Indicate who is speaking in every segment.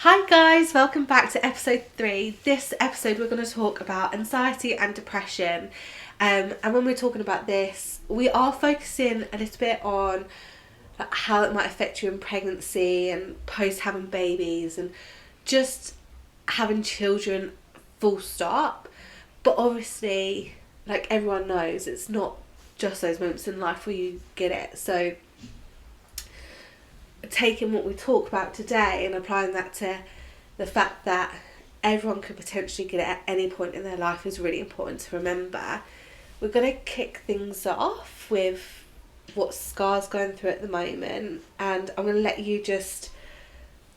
Speaker 1: Hi guys, welcome back to episode 3. This episode we're going to talk about anxiety and depression. And when we're talking about this, we are focusing a little bit on how it might affect you in pregnancy and post having babies and just having children full stop. But obviously, like everyone knows, it's not just those moments in life where you get it. So taking what we talk about today and applying that to the fact that everyone could potentially get it at any point in their life is really important to remember. We're going to kick things off with what Scar's going through at the moment, and I'm going to let you just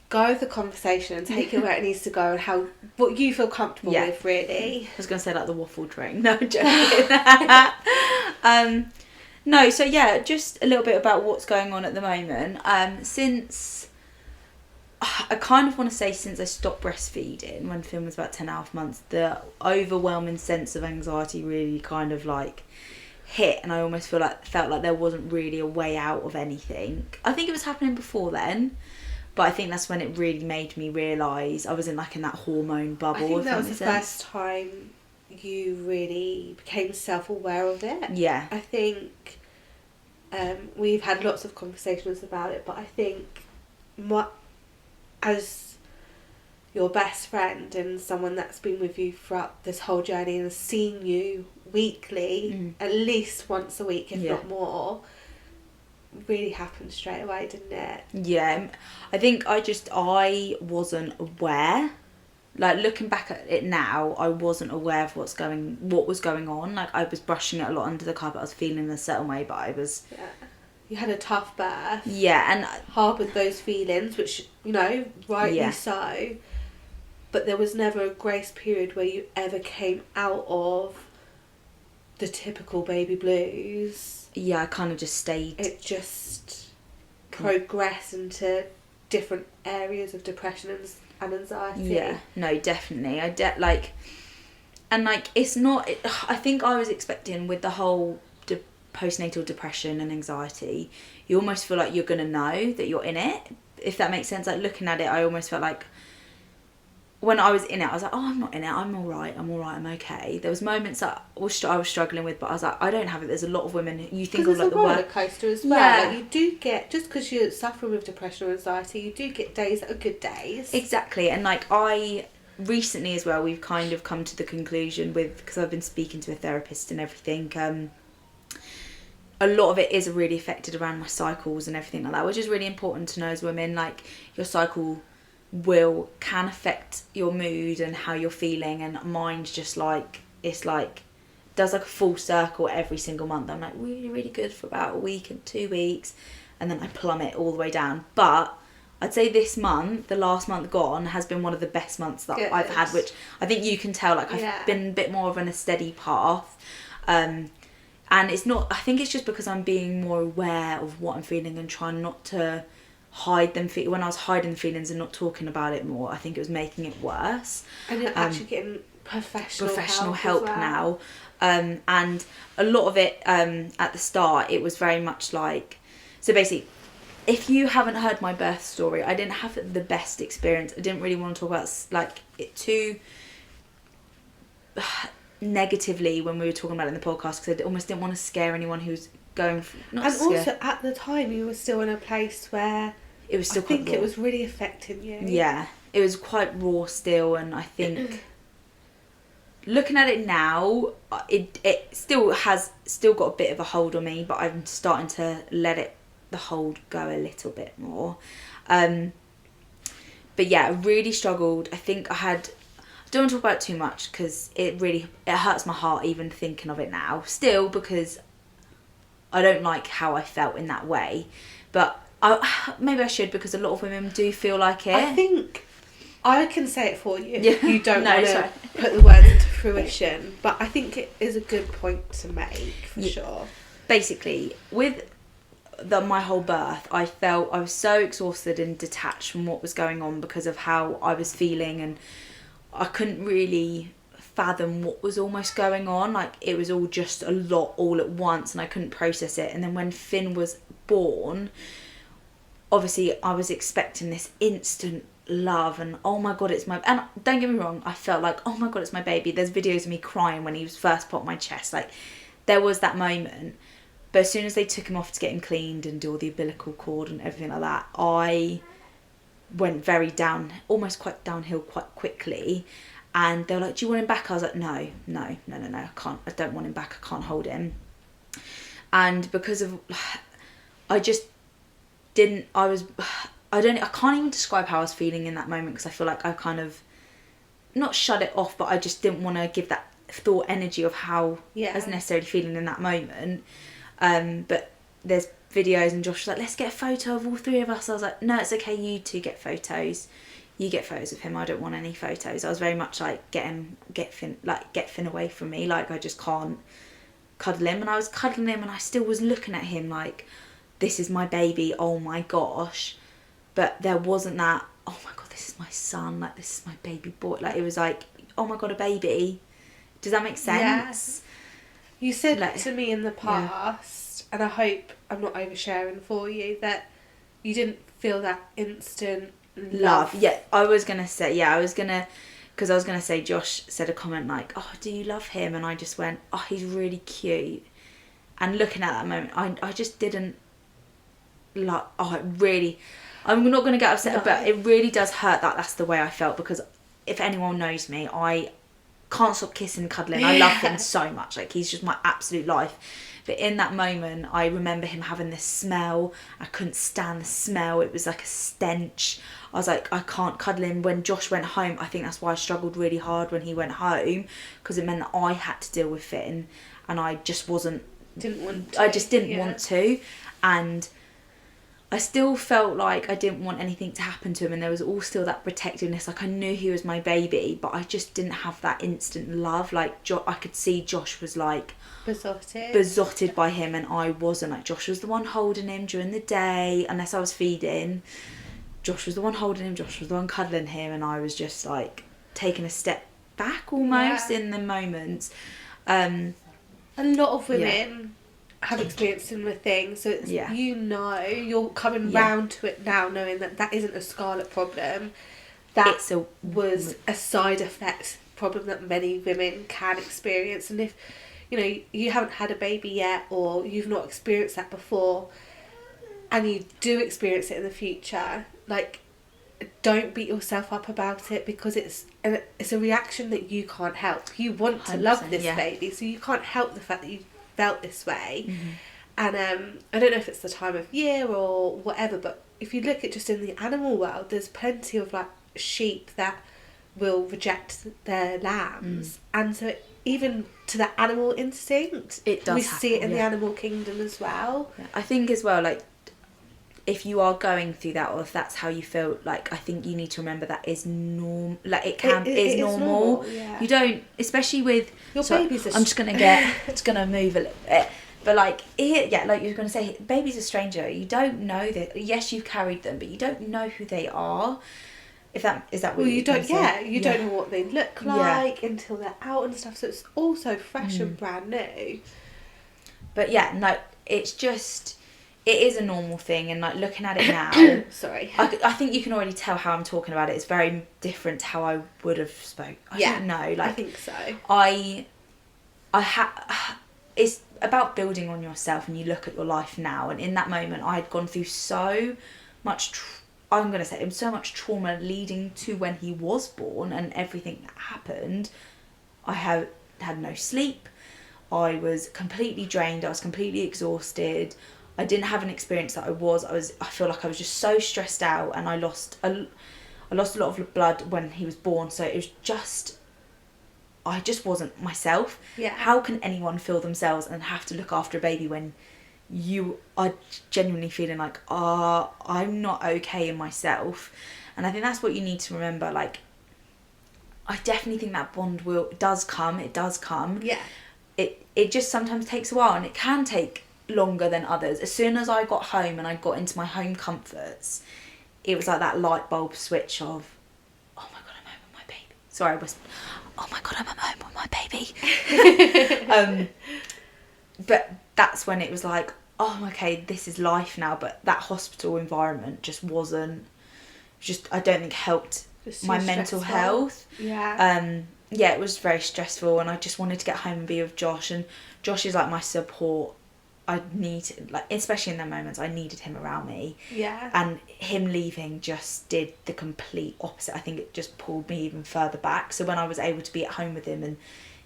Speaker 1: go with the conversation and take it where it needs to go and what you feel comfortable with, really.
Speaker 2: I was going to say like the waffle train. No, I'm joking. No, so yeah, just a little bit about what's going on at the moment. Since I kind of want to say since I stopped breastfeeding when Finn was about 10.5 months, the overwhelming sense of anxiety really kind of like hit, and I almost felt like there wasn't really a way out of anything. I think it was happening before then, but I think that's when it really made me realise I was in that hormone bubble.
Speaker 1: I think that was the first time you really became self-aware of it.
Speaker 2: Yeah.
Speaker 1: I think we've had lots of conversations about it, but I think as your best friend and someone that's been with you throughout this whole journey and seen you weekly, at least once a week, if not more, really happened straight away, didn't it?
Speaker 2: Yeah. I think I wasn't aware. Like, looking back at it now, I wasn't aware of what was going on. Like, I was brushing it a lot under the carpet. I was feeling a certain way, but I was...
Speaker 1: Yeah. You had a tough birth.
Speaker 2: Yeah, and...
Speaker 1: harboured those feelings, which, rightly so. But there was never a grace period where you ever came out of the typical baby blues.
Speaker 2: Yeah, I kind of just stayed...
Speaker 1: It just progressed into different areas of depression and anxiety.
Speaker 2: Yeah, no, definitely. It's not... I think I was expecting with the whole postnatal depression and anxiety, you almost feel like you're going to know that you're in it, if that makes sense. Like, looking at it, I almost felt like when I was in it, I was like, oh, I'm not in it, I'm alright, I'm okay. There was moments that I was struggling with, but I was like, I don't have it. There's a lot of women you think of like the
Speaker 1: roller coaster as well.
Speaker 2: Yeah.
Speaker 1: Like, you do get, just because you're suffering with depression or anxiety, you do get days that are good days.
Speaker 2: Exactly. And like, I recently as well, we've kind of come to the conclusion because I've been speaking to a therapist and everything, a lot of it is really affected around my cycles and everything like that, which is really important to know as women. Like, your cycle can affect your mood and how you're feeling, and mine's just like, it's like does like a full circle every single month. I'm like really, really good for about a week and 2 weeks, and then I plummet all the way down. But I'd say this month, the last month gone, has been one of the best months that I've had, which I think you can tell, like, I've been a bit more of a steady path. And it's not, I think it's just because I'm being more aware of what I'm feeling and trying not to hide them. When I was hiding the feelings and not talking about it more, I think it was making it worse.
Speaker 1: And you're actually getting professional help as well.
Speaker 2: Now. And a lot of it, at the start, it was very much like... So basically, if you haven't heard my birth story, I didn't have the best experience. I didn't really want to talk about, like, it too... negatively when we were talking about it in the podcast, because I almost didn't want to scare anyone who's going through...
Speaker 1: Also, at the time, you were still in a place where
Speaker 2: it was still
Speaker 1: I think it was really affecting you.
Speaker 2: Yeah, it was quite raw still, and I think looking at it now, it still got a bit of a hold on me, but I'm starting to let the hold go a little bit more. But yeah, I really struggled. I think I don't want to talk about it too much because it hurts my heart even thinking of it now. Still, because I don't like how I felt in that way. But maybe I should, because a lot of women do feel like it.
Speaker 1: I think I can say it for you.
Speaker 2: Yeah.
Speaker 1: You don't want to put the words into fruition. But I think it is a good point to make, for sure.
Speaker 2: Basically, with my whole birth, I felt I was so exhausted and detached from what was going on because of how I was feeling, and I couldn't really fathom what was almost going on. Like, it was all just a lot all at once, and I couldn't process it. And then when Finn was born, obviously I was expecting this instant love and oh my god it's my, and don't get me wrong, I felt like oh my god it's my baby. There's videos of me crying when he was first put on my chest, like there was that moment. But as soon as they took him off to get him cleaned and do all the umbilical cord and everything like that, I went very down, almost quite downhill quite quickly. And they were like, do you want him back? I was like, no, I can't, I don't want him back, I can't hold him. And because of, I just didn't, I can't even describe how I was feeling in that moment, because I feel like I kind of, not shut it off, but I just didn't want to give that thought energy of how I was necessarily feeling in that moment. But there's videos and Josh was like, let's get a photo of all three of us. I was like, no, it's okay, you two get photos. You get photos of him, I don't want any photos. I was very much like, get Finn away from me, like I just can't cuddle him. And I was cuddling him and I still was looking at him like, this is my baby, oh my gosh. But there wasn't that, oh my god, this is my son, like this is my baby boy. Like it was like, oh my god, a baby. Does that make sense?
Speaker 1: Yes. You said to me in the past, and I hope I'm not oversharing for you, that you didn't feel that instant love.
Speaker 2: Yeah, I was going to say, because I was going to say, Josh said a comment like, oh, do you love him? And I just went, oh, he's really cute. And looking at that moment, I just didn't like, oh, it really, I'm not going to get upset, but it really does hurt that that's the way I felt, because if anyone knows me, I can't stop kissing and cuddling. I love him so much, like he's just my absolute life. But in that moment, I remember him having this smell. I couldn't stand the smell. It was like a stench. I was like, I can't cuddle him. When Josh went home, I think that's why I struggled really hard when he went home, because it meant that I had to deal with Finn, and I just
Speaker 1: didn't want to.
Speaker 2: I just didn't want to, and I still felt like I didn't want anything to happen to him, and there was all still that protectiveness. Like I knew he was my baby, but I just didn't have that instant love. Like I could see Josh was like besotted by him, and I wasn't. Like Josh was the one holding him during the day, unless I was feeding. Josh was the one holding him, Josh was the one cuddling him, and I was just like taking a step back almost in the moments. A
Speaker 1: lot of women have experienced similar things, so it's, you're coming round to it now, knowing that that isn't a Scarlet problem. That was a side effect problem that many women can experience. And if you haven't had a baby yet, or you've not experienced that before, and you do experience it in the future, like, don't beat yourself up about it, because it's a reaction that you can't help. You want to love this baby, so you can't help the fact that you felt this way. And I don't know if it's the time of year or whatever, but if you look at just in the animal world, there's plenty of like sheep that will reject their lambs, and so even to the animal instinct, we see it in the animal kingdom as well.
Speaker 2: I think as well, like, if you are going through that, or if that's how you feel, like, I think you need to remember that is normal. Like, it is normal. You don't, especially with
Speaker 1: your babies.
Speaker 2: I'm just gonna move a little bit. But like, like you were gonna say, baby's a stranger. You don't know that. Yes, you've carried them, but you don't know who they are. If that is that what you don't.
Speaker 1: You don't know what they look like until they're out and stuff. So it's also fresh and brand new.
Speaker 2: But it's just. It is a normal thing, and like looking at it now,
Speaker 1: sorry,
Speaker 2: I think you can already tell how I'm talking about it. It's very different to how I would have spoke. I don't know, like,
Speaker 1: I think so.
Speaker 2: It's about building on yourself, and you look at your life now. And in that moment, I had gone through so much. I'm gonna say so much trauma leading to when he was born, and everything that happened. I had no sleep. I was completely drained. I was completely exhausted. I didn't have an experience that I feel like I was just so stressed out, and I lost a lot of blood when he was born. So it was just, I just wasn't myself. How can anyone feel themselves and have to look after a baby when you are genuinely feeling like, I'm not okay in myself? And I think that's what you need to remember. Like, I definitely think that bond does come. It does come. It just sometimes takes a while, and it can take longer than others. As soon as I got home and I got into my home comforts, it was like that light bulb switch of, oh my god, I'm home with my baby. Sorry, I whispered, oh my god, I'm home with my baby. But that's when it was like, oh, okay, this is life now. But that hospital environment just wasn't, just, I don't think helped my mental health.
Speaker 1: Yeah.
Speaker 2: Yeah, it was very stressful, and I just wanted to get home and be with Josh, and Josh is like my support. I need, like, especially in the moments, I needed him around me.
Speaker 1: Yeah.
Speaker 2: And him leaving just did the complete opposite. I think it just pulled me even further back. So when I was able to be at home with him and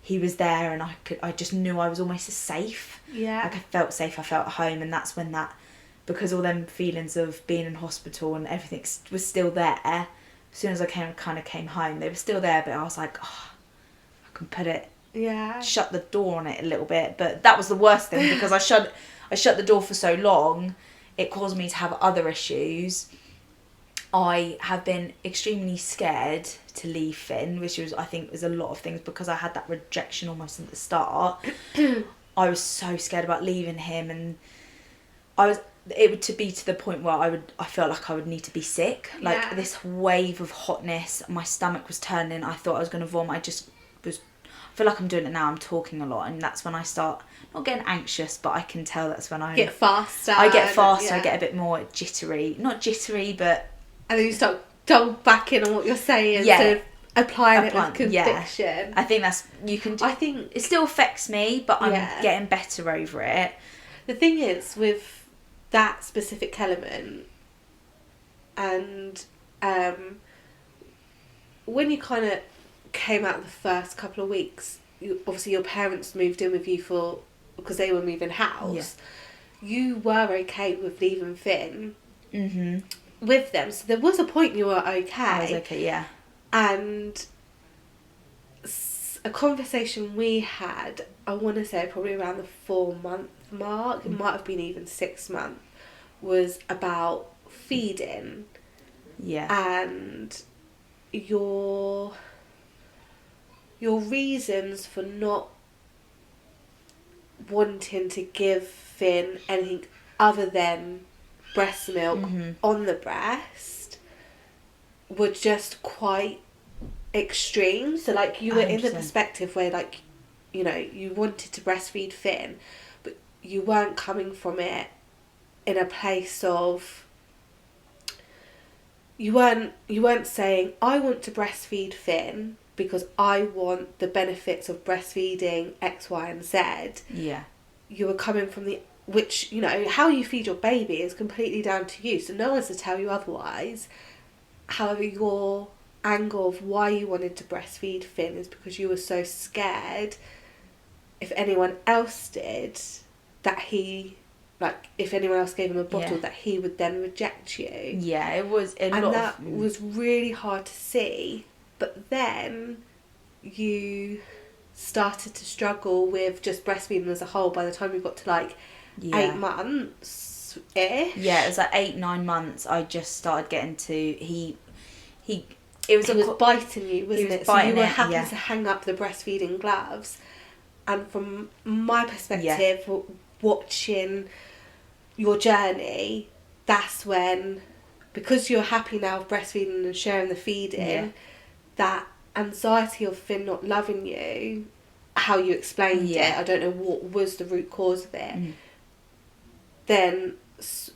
Speaker 2: he was there, and I just knew I was almost safe.
Speaker 1: Yeah.
Speaker 2: Like, I felt safe, I felt at home, and that's when because all them feelings of being in hospital and everything was still there. As soon as I came home, they were still there, but I was like, oh, I can shut the door on it a little bit. But that was the worst thing, because I shut the door for so long, it caused me to have other issues. I have been extremely scared to leave Finn, which was, I think, was a lot of things, because I had that rejection almost at the start. I was so scared about leaving him, and it would be to the point where I felt like I would need to be sick. Like, this wave of hotness, my stomach was turning, I thought I was going to vomit. I feel like I'm doing it now, I'm talking a lot, and that's when I start not getting anxious, but I can tell that's when I
Speaker 1: get faster.
Speaker 2: I get a bit more jittery. Not jittery, but...
Speaker 1: And then you start double back in on what you're saying, instead of applying it with conviction.
Speaker 2: Yeah. I think I think it still affects me, but I'm getting better over it.
Speaker 1: The thing is, with that specific element, and when you kind of came out the first couple of weeks, obviously your parents moved in with you because they were moving house. You were okay with leaving Finn with them, so there was a point you were okay.
Speaker 2: I was okay, yeah.
Speaker 1: And a conversation we had, I want to say probably around the 4-month mark, it might have been even 6 months, was about feeding.
Speaker 2: Yeah.
Speaker 1: And your reasons for not wanting to give Finn anything other than breast milk on the breast were just quite extreme. So, like, you were 100%. In the perspective where, like, you know, you wanted to breastfeed Finn, but you weren't coming from it in a place of... You weren't saying, I want to breastfeed Finn because I want the benefits of breastfeeding X, Y, and Z.
Speaker 2: Yeah.
Speaker 1: You were coming from which, you know, how you feed your baby is completely down to you, so no one's to tell you otherwise. However, your angle of why you wanted to breastfeed Finn is because you were so scared if anyone else did, that he... Like, if anyone else gave him a bottle, that he would then reject you. Yeah, it was was really hard to see. But then you started to struggle with just breastfeeding as a whole by the time you got to, like, 8 months-ish.
Speaker 2: Yeah, it was like 8-9 months. I just started getting to... He was
Speaker 1: biting you, wasn't it? So you were having to hang up the breastfeeding gloves. And from my perspective, watching... your journey, that's when, because you're happy now with breastfeeding and sharing the feeding, that anxiety of Finn not loving you, how you explained it, I don't know what was the root cause of it, then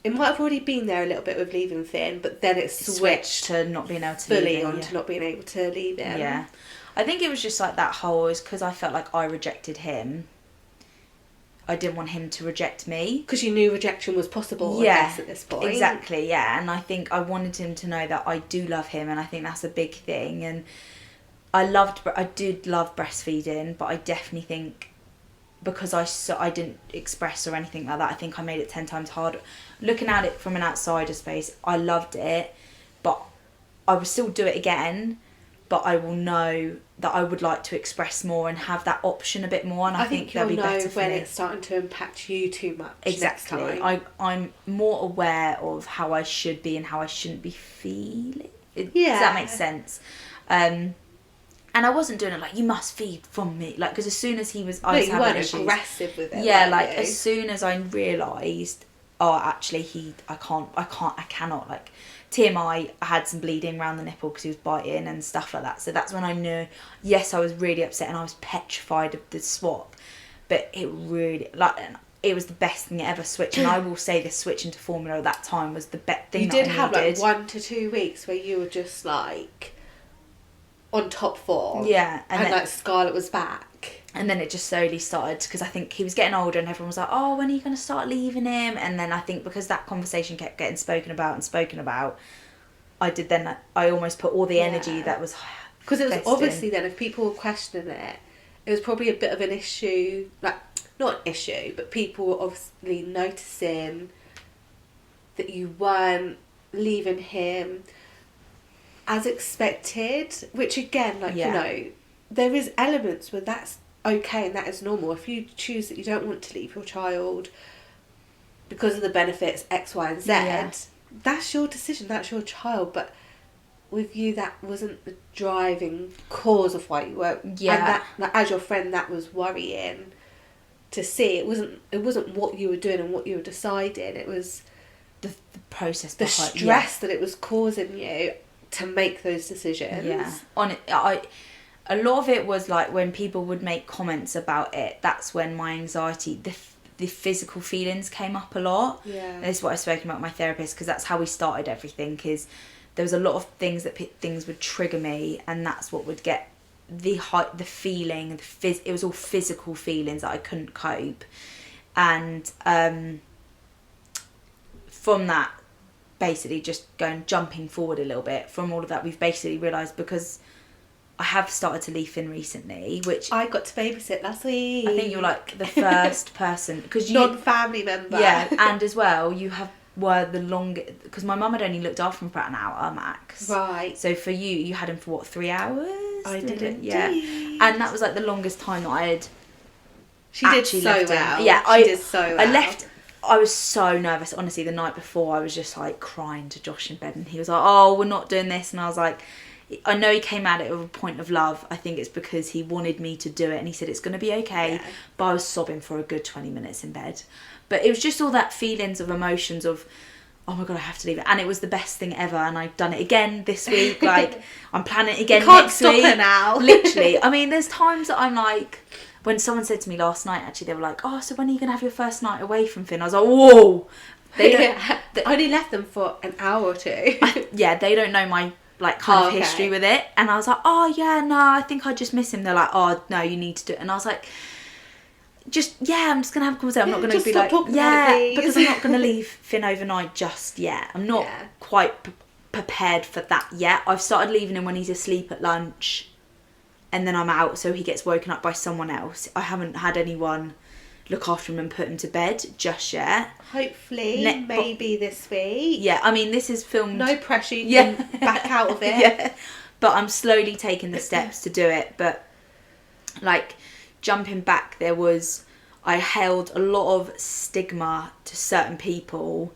Speaker 1: it might have already been there a little bit with leaving Finn, but then it switched
Speaker 2: to not being able to
Speaker 1: fully
Speaker 2: leave him,
Speaker 1: onto not being able to leave him.
Speaker 2: Yeah. I think it was just like that whole, is because I felt like I rejected him. I didn't want him to reject me.
Speaker 1: Because you knew rejection was possible, I guess, at this point.
Speaker 2: Exactly, yeah. And I think I wanted him to know that I do love him, and I think that's a big thing. And I did love breastfeeding, but I definitely think because I didn't express or anything like that, I think I made it 10 times harder. Looking at it from an outsider space, I loved it, but I would still do it again. But I will know that I would like to express more and have that option a bit more, and I think that'll be better for me.
Speaker 1: When it's starting to impact you too much.
Speaker 2: Exactly.
Speaker 1: Next time.
Speaker 2: I'm more aware of how I should be and how I shouldn't be feeling. Does that make sense? And I wasn't doing it like, you must feed from me, like, because as soon as he was, I was having issues.
Speaker 1: You weren't aggressive with it.
Speaker 2: Yeah, like as soon as I realised, oh, actually, I cannot, like. TMI, I had some bleeding around the nipple because he was biting and stuff like that. So that's when I knew, yes, I was really upset and I was petrified of the swap. But it really, like, it was the best thing ever, switch. And I will say the switch into formula at that time was the best thing
Speaker 1: you
Speaker 2: that I
Speaker 1: did have
Speaker 2: needed.
Speaker 1: like 1 to 2 weeks where you were just like on top form.
Speaker 2: Yeah.
Speaker 1: And then, like Scarlet was back.
Speaker 2: And then it just slowly started, because I think he was getting older and everyone was like, oh, when are you going to start leaving him? And then I think because that conversation kept getting spoken about, I almost put all the energy that was...
Speaker 1: Because it was obviously then, if people were questioning it, it was probably a bit of an issue, like, not an issue, but people were obviously noticing that you weren't leaving him as expected, which again, like, you know, there is elements where that's okay and that is normal. If you choose that you don't want to leave your child because of the benefits X, Y and Z, that's your decision, that's your child. But with you, that wasn't the driving cause of why you were. Yeah. And that, like, as your friend, that was worrying to see. It wasn't what you were doing and what you were deciding. It was
Speaker 2: the process,
Speaker 1: the stress that it was causing you to make those decisions.
Speaker 2: Yeah. A lot of it was like when people would make comments about it, that's when my anxiety, the physical feelings came up a lot.
Speaker 1: Yeah.
Speaker 2: And this is what I've spoken about with my therapist, because that's how we started everything, because there was a lot of things that things would trigger me, and that's what would get the feeling, it was all physical feelings that I couldn't cope. And from that, basically just jumping forward a little bit from all of that, we've basically realised, because I have started to leave Finn recently, which
Speaker 1: I got to babysit last week.
Speaker 2: I think you're like the first person, because
Speaker 1: non-family member.
Speaker 2: Yeah, and as well were the longest, because my mum had only looked after him for about an hour max.
Speaker 1: Right.
Speaker 2: So for you had him for what, 3 hours?
Speaker 1: I did indeed.
Speaker 2: Yeah, and that was like the longest time that I had.
Speaker 1: She did so well.
Speaker 2: Yeah,
Speaker 1: she did so well.
Speaker 2: I was so nervous. Honestly, the night before, I was just like crying to Josh in bed, and he was like, "Oh, we're not doing this," and I was like, I know he came at it with a point of love. I think it's because he wanted me to do it, and he said it's going to be okay. Yeah. But I was sobbing for a good 20 minutes in bed. But it was just all that feelings of emotions of, oh my God, I have to leave it. And it was the best thing ever. And I've done it again this week. Like, I'm planning it again next week.
Speaker 1: Can't stop it now.
Speaker 2: Literally. I mean, there's times that I'm like, when someone said to me last night, actually, they were like, oh, so when are you going to have your first night away from Finn? I was like, whoa.
Speaker 1: I only left them for an hour or two.
Speaker 2: They don't know my kind of history with it. And I was like, oh yeah, no, I think I just miss him. They're like, oh no, you need to do it. And I was like, I'm just gonna have a conversation. I'm not gonna be like, because I'm not gonna leave Finn overnight just yet. I'm not quite prepared for that yet. I've started leaving him when he's asleep at lunch, and then I'm out, so he gets woken up by someone else. I haven't had anyone look after him and put him to bed just yet.
Speaker 1: Hopefully, maybe this week.
Speaker 2: Yeah, I mean, this is filmed.
Speaker 1: No pressure, you can back out of it.
Speaker 2: Yeah, but I'm slowly taking the steps to do it. But like jumping back, I held a lot of stigma to certain people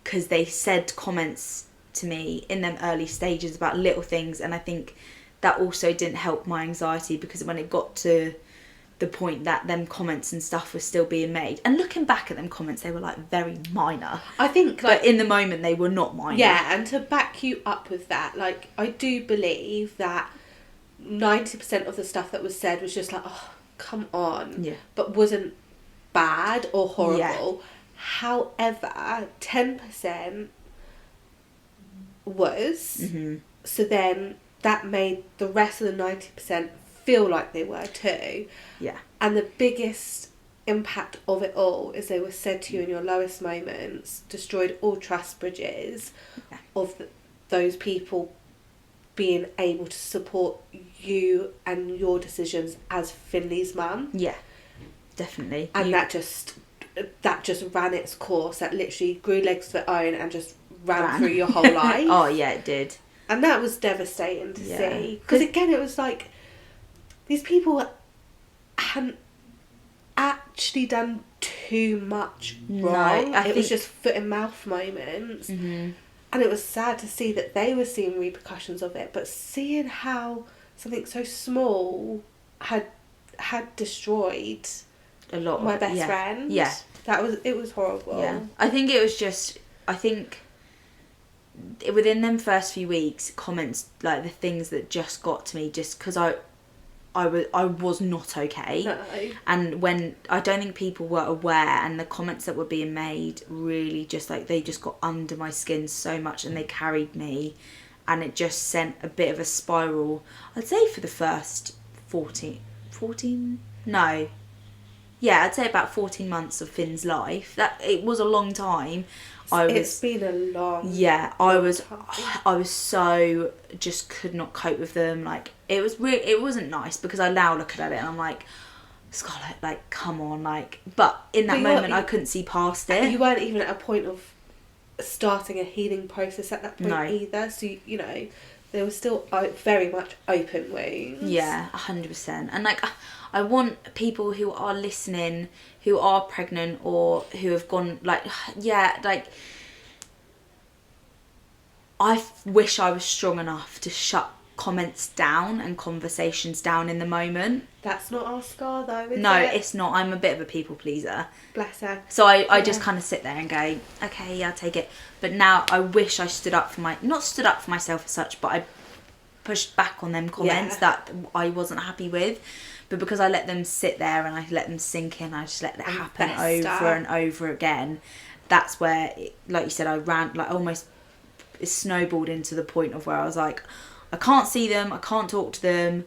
Speaker 2: because they said comments to me in them early stages about little things, and I think that also didn't help my anxiety, because when it got to the point that them comments and stuff were still being made, and looking back at them comments, they were like very minor.
Speaker 1: I think,
Speaker 2: but in the moment they were not minor.
Speaker 1: Yeah, and to back you up with that, like, I do believe that 90% of the stuff that was said was just like, oh, come on.
Speaker 2: Yeah.
Speaker 1: But wasn't bad or horrible.
Speaker 2: Yeah.
Speaker 1: However, 10% was.
Speaker 2: Mm-hmm.
Speaker 1: So then that made the rest of the 90% feel like they were too.
Speaker 2: Yeah.
Speaker 1: And the biggest impact of it all is they were said to you in your lowest moments, destroyed all trust bridges of those people being able to support you and your decisions as Finley's mum.
Speaker 2: Yeah, definitely.
Speaker 1: And that just ran its course. That literally grew legs of its own and just ran through your whole life.
Speaker 2: Oh yeah, it did.
Speaker 1: And that was devastating to see. Because again, it was like, these people hadn't actually done too much wrong.
Speaker 2: No,
Speaker 1: it was just foot and mouth moments.
Speaker 2: Mm-hmm.
Speaker 1: And it was sad to see that they were seeing repercussions of it, but seeing how something so small had destroyed
Speaker 2: a lot
Speaker 1: my best friend.
Speaker 2: Yeah.
Speaker 1: It was horrible.
Speaker 2: Yeah. I think within them first few weeks, comments like the things that just got to me, just because I I was not okay.
Speaker 1: No.
Speaker 2: And when I don't think people were aware, and the comments that were being made really just like, they just got under my skin so much, and they carried me, and it just sent a bit of a spiral. I'd say for the first 14 no, yeah, I'd say about 14 months of Finn's life. That it was a long time.
Speaker 1: It's been a long.
Speaker 2: Yeah, I was so, just could not cope with them. Like, it was really, it wasn't nice, because I now look at it and I'm like, Scarlet, like, come on, like. But in that moment, I couldn't see past it.
Speaker 1: You weren't even at a point of starting a healing process at that point either. So you know, there was still very much open wounds.
Speaker 2: Yeah, 100%. And like, I want people who are listening, who are pregnant or who have gone, like, yeah, like, I wish I was strong enough to shut comments down and conversations down in the moment.
Speaker 1: That's not our Scar though, is it?
Speaker 2: No, it's not. I'm a bit of a people pleaser.
Speaker 1: Bless her.
Speaker 2: So I just kind of sit there and go, okay, yeah, I'll take it. But now I wish I stood up for not stood up for myself as such, but I pushed back on them comments that I wasn't happy with. But because I let them sit there and I let them sink in, I just let that happen over and over again. That's where, like you said, I ran, like, almost it snowballed into the point of where I was like, I can't see them, I can't talk to them,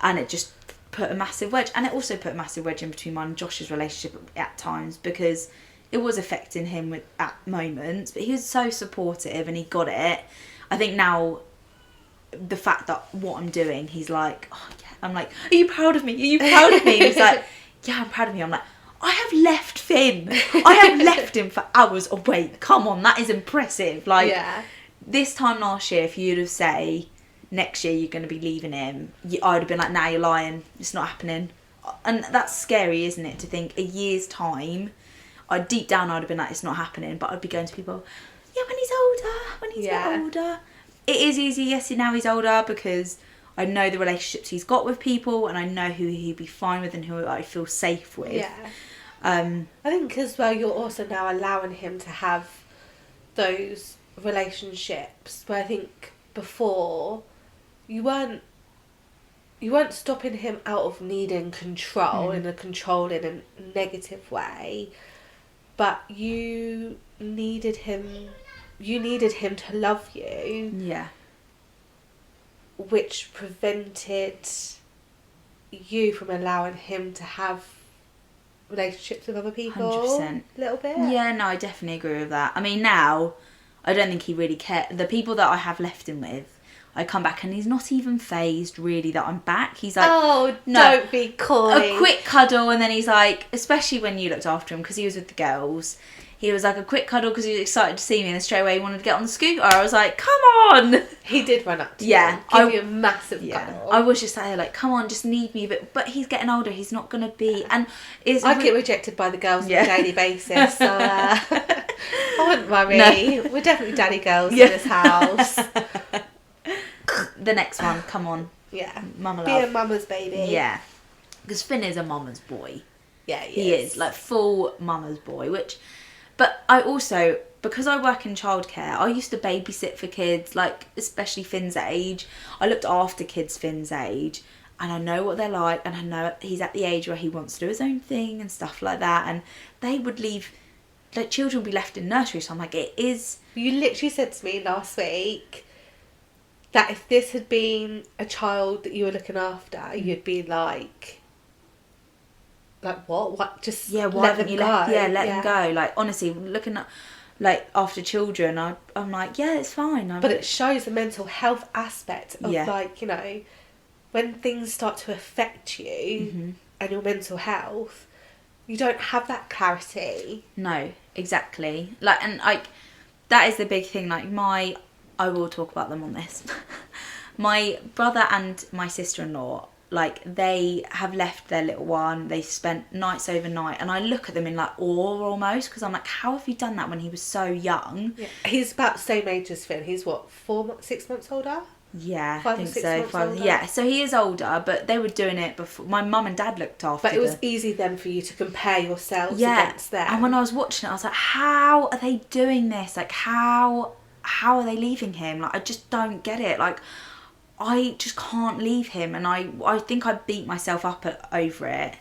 Speaker 2: and it just put a massive wedge. And it also put a massive wedge in between mine and Josh's relationship at times, because it was affecting him at moments, but he was so supportive and he got it. I think now, the fact that what I'm doing, he's like, oh yeah, I'm like, are you proud of me? Are you proud of me? He's like, yeah, I'm proud of you. I'm like, I have left Finn. I have left him for hours awake. Come on, that is impressive. Like, this time last year, if you'd have say, next year you're going to be leaving him, I'd have been like, nah, you're lying. It's not happening. And that's scary, isn't it? To think a year's time, deep down I'd have been like, it's not happening. But I'd be going to people, yeah, when he's older, when he's a bit older. It is easy, yes, now he's older, because I know the relationships he's got with people, and I know who he'd be fine with and who I feel safe with.
Speaker 1: Yeah. I think as well, you're also now allowing him to have those relationships where I think before you weren't stopping him out of needing control in a controlling and negative way, but you needed him to love you.
Speaker 2: Yeah.
Speaker 1: Which prevented you from allowing him to have relationships with other people.
Speaker 2: 100%.
Speaker 1: A little bit.
Speaker 2: Yeah, no, I definitely agree with that. I mean, now, I don't think he really cares. The people that I have left him with, I come back and he's not even phased really that I'm back. He's like,
Speaker 1: oh,
Speaker 2: no,
Speaker 1: don't be coy.
Speaker 2: A quick cuddle, and then he's like, especially when you looked after him, because he was with the girls, he was like a quick cuddle because he was excited to see me, and then straight away he wanted to get on the scooter. I was like, come on.
Speaker 1: He did run up to you. Give you a massive cuddle.
Speaker 2: I was just there like, come on, just need me a bit. But he's getting older, he's not going to be. And
Speaker 1: I get rejected by the girls on a daily basis, so I wouldn't worry. No. We're definitely daddy girls in this house.
Speaker 2: The next one, come on.
Speaker 1: Yeah.
Speaker 2: Mama love.
Speaker 1: Be a mama's baby.
Speaker 2: Yeah. Because Finn is a mama's boy.
Speaker 1: Yeah,
Speaker 2: he is. Like, full mama's boy, which... But I also, because I work in childcare, I used to babysit for kids, like, especially Finn's age. I looked after kids Finn's age, and I know what they're like, and I know he's at the age where he wants to do his own thing and stuff like that, and they would leave, like, children would be left in nursery, so I'm like, it is... You
Speaker 1: literally said to me last week that if this had been a child that you were looking after, you'd be like what? Just
Speaker 2: why
Speaker 1: let
Speaker 2: haven't
Speaker 1: them
Speaker 2: you
Speaker 1: go.
Speaker 2: let them go? Like, honestly, looking at, like, after children, I'm like, yeah, it's fine.
Speaker 1: But it shows the mental health aspect of like, you know, when things start to affect you and your mental health, you don't have that clarity.
Speaker 2: No, exactly. Like, and like, that is the big thing. Like, I will talk about them on this. My brother and my sister-in-law, like, they have left their little one. They spent nights overnight, and I look at them in like awe almost, because I'm like, how have you done that when he was so young?
Speaker 1: Yeah. He's about the same age as Finn. He's what, 6 months older?
Speaker 2: Yeah,
Speaker 1: 5
Speaker 2: I
Speaker 1: or
Speaker 2: think
Speaker 1: 6
Speaker 2: so.
Speaker 1: months older?
Speaker 2: Yeah, so he is older, but they were doing it before. My mum and dad looked after.
Speaker 1: But it was easy then for you to compare yourselves against them.
Speaker 2: And when I was watching it, I was like, how are they doing this? Like, how are they leaving him? Like, I just don't get it. Like, I just can't leave him, and I think I beat myself up over it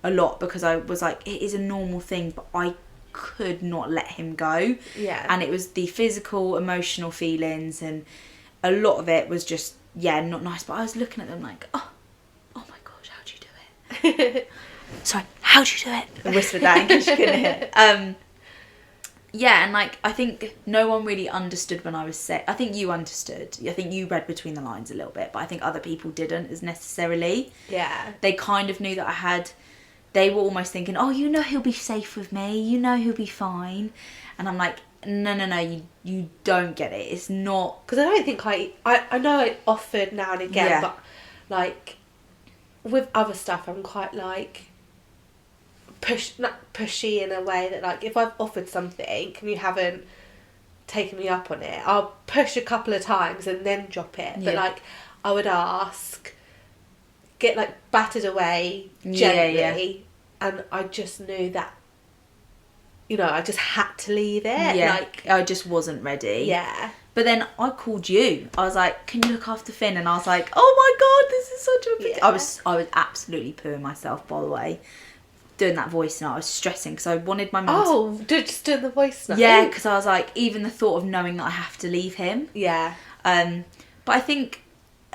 Speaker 2: a lot, because I was like, it is a normal thing, but I could not let him go.
Speaker 1: Yeah.
Speaker 2: And it was the physical, emotional feelings, and a lot of it was just, not nice. But I was looking at them like, oh my gosh, how'd you do it? Sorry, how'd you do it? I whispered that in case you couldn't hear. And like, I think no one really understood when I was sick. I think you understood. I think you read between the lines a little bit, but I think other people didn't as necessarily.
Speaker 1: Yeah.
Speaker 2: They kind of knew that they were almost thinking, oh, he'll be safe with me. He'll be fine. And I'm like, no, you don't get it. It's not.
Speaker 1: Because I don't think I know I offered now and again, but like with other stuff, I'm quite like not pushy in a way that, like, if I've offered something and you haven't taken me up on it, I'll push a couple of times and then drop it. But like, I would ask, get like battered away gently, and I just knew that, I just had to leave it. Like,
Speaker 2: I just wasn't ready.
Speaker 1: Yeah.
Speaker 2: But then I called you. I was like, can you look after Finn? And I was like, oh my God, this is such a big... I was absolutely pooing myself, by the way, doing that voice note. I was stressing because I wanted my mum
Speaker 1: just doing the voice note?
Speaker 2: Yeah, because I was like, even the thought of knowing that I have to leave him.
Speaker 1: Yeah.
Speaker 2: But I think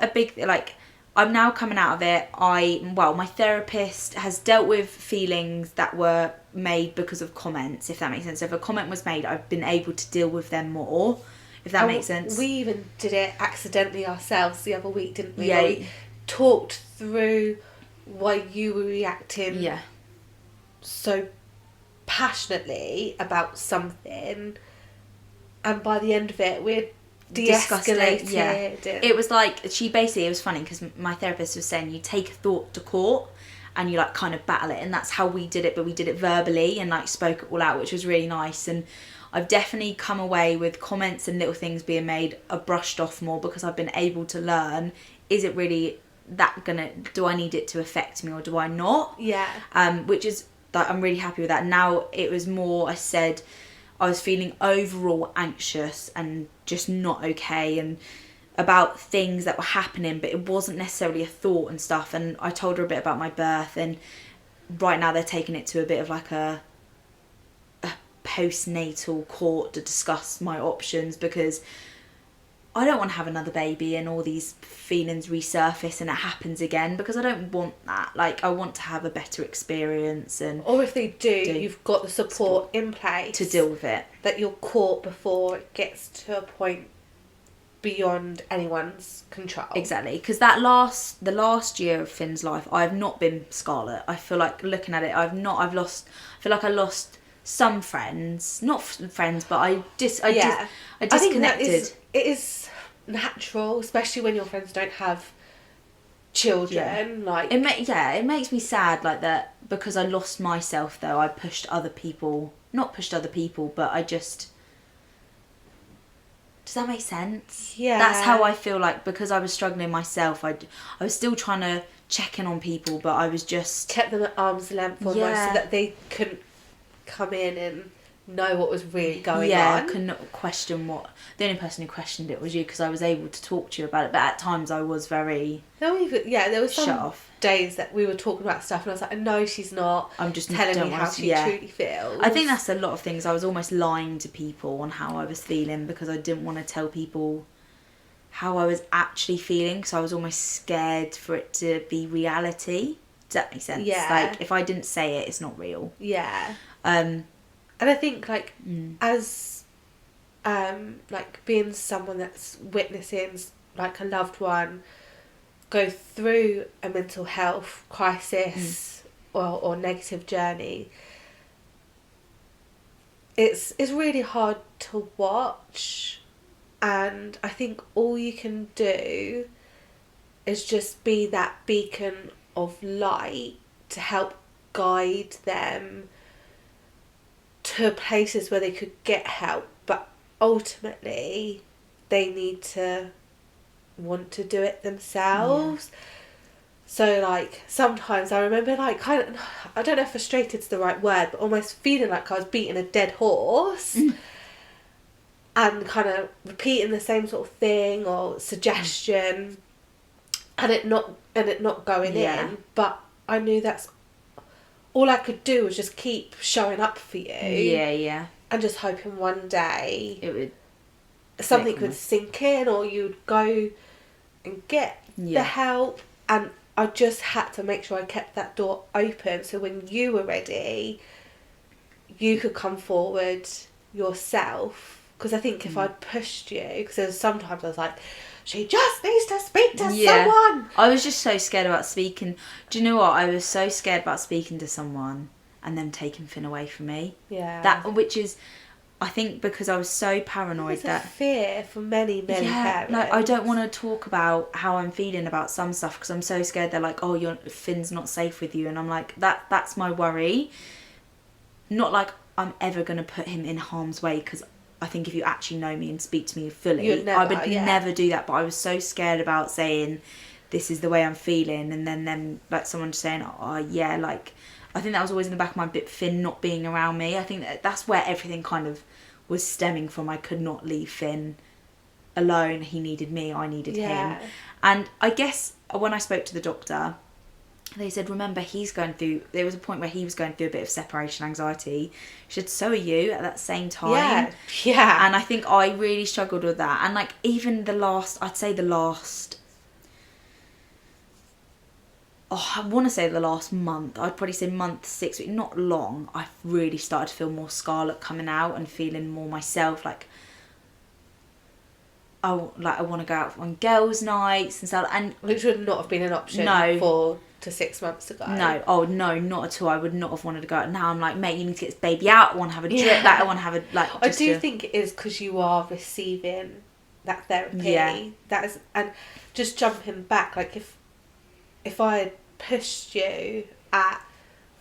Speaker 2: a big... like, I'm now coming out of it. My therapist has dealt with feelings that were made because of comments, if that makes sense. So if a comment was made, I've been able to deal with them more, if that makes sense.
Speaker 1: We even did it accidentally ourselves the other week, didn't we?
Speaker 2: Yeah.
Speaker 1: Where we talked through why you were reacting so passionately about something, and by the end of it, we'd de-escalated.
Speaker 2: Yeah. It was like, it was funny because my therapist was saying you take a thought to court and you like kind of battle it, and that's how we did it, but we did it verbally and like spoke it all out, which was really nice. And I've definitely come away with comments and little things being made are brushed off more, because I've been able to learn, is it really do I need it to affect me or do I not?
Speaker 1: Yeah.
Speaker 2: Which is, like, I'm really happy with that. Now it was more, I said I was feeling overall anxious and just not okay, and about things that were happening, but it wasn't necessarily a thought and stuff. And I told her a bit about my birth, and right now they're taking it to a bit of like a postnatal court to discuss my options, because I don't want to have another baby and all these feelings resurface and it happens again, because I don't want that. Like, I want to have a better experience, or
Speaker 1: if they do, you've got the support in place
Speaker 2: to deal with it,
Speaker 1: that you're caught before it gets to a point beyond anyone's control.
Speaker 2: Exactly, because the last year of Finn's life, I have not been Scarlet. I feel like, looking at it, I feel like I lost some friends, not friends, but I disconnected.
Speaker 1: I think it is natural, especially when your friends don't have children.
Speaker 2: Yeah.
Speaker 1: Like,
Speaker 2: it makes me sad, like that, because I lost myself though. I pushed other people, but I just... Does that make sense?
Speaker 1: Yeah.
Speaker 2: That's how I feel like, because I was struggling myself. I was still trying to check in on people, but I was just...
Speaker 1: kept them at arm's length almost, so that they couldn't come in and know what was really going on.
Speaker 2: Yeah, I couldn't question what... The only person who questioned it was you, because I was able to talk to you about it, but at times I was very...
Speaker 1: there was some
Speaker 2: shut off.
Speaker 1: Days that we were talking about stuff and I was like, I know she's not telling me how she truly feels.
Speaker 2: I think that's a lot of things. I was almost lying to people on how I was feeling, because I didn't want to tell people how I was actually feeling, so I was almost scared for it to be reality. Does that make sense?
Speaker 1: Yeah.
Speaker 2: Like, if I didn't say it, it's not real.
Speaker 1: Yeah. And I think, like, as like being someone that's witnessing like a loved one go through a mental health crisis or negative journey, it's really hard to watch, and I think all you can do is just be that beacon of light to help guide them to places where they could get help, but ultimately they need to want to do it themselves. So like, sometimes I remember like kind of, I don't know if frustrated's the right word, but almost feeling like I was beating a dead horse and kind of repeating the same sort of thing or suggestion, and it not going
Speaker 2: Yeah.
Speaker 1: in, but I knew that's all I could do was just keep showing up for you.
Speaker 2: Yeah.
Speaker 1: And just hoping one day
Speaker 2: It would
Speaker 1: something would sink in, or you'd go and get the help. And I just had to make sure I kept that door open, so when you were ready, you could come forward yourself. Because I think if I'd pushed you, because there's sometimes I was like, she just needs to speak to someone.
Speaker 2: I was just so scared about speaking. Do you know what? I was so scared about speaking to someone and them taking Finn away from me.
Speaker 1: Yeah.
Speaker 2: Which is, I think, because I was so paranoid
Speaker 1: There's a fear for many parents.
Speaker 2: Like, I don't want to talk about how I'm feeling about some stuff because I'm so scared. They're like, oh, Finn's not safe with you, and I'm like, that's my worry. Not like I'm ever going to put him in harm's way, because I think if you actually know me and speak to me fully, I would never do that. But I was so scared about saying, this is the way I'm feeling, and then like someone just saying, oh yeah, like, I think that was always in the back of my mind, Finn not being around me. I think that's where everything kind of was stemming from. I could not leave Finn alone. He needed me, I needed him. And I guess when I spoke to the doctor, they said, remember, there was a point where he was going through a bit of separation anxiety. She said, so are you at that same time.
Speaker 1: Yeah.
Speaker 2: And I think I really struggled with that. And like, even the last month, I'd probably say month, 6 weeks, not long, I've really started to feel more Scarlet coming out and feeling more myself. Like I want to go out on girls' nights and stuff. And
Speaker 1: which would not have been an option 4 to 6 months ago.
Speaker 2: No, not at all. I would not have wanted to go out. Now I'm like, mate, you need to get this baby out. I want to have a drip. Like, I want to have a
Speaker 1: I do think it is because you are receiving that therapy.
Speaker 2: Yeah.
Speaker 1: That is, and just jumping back, like if I had pushed you at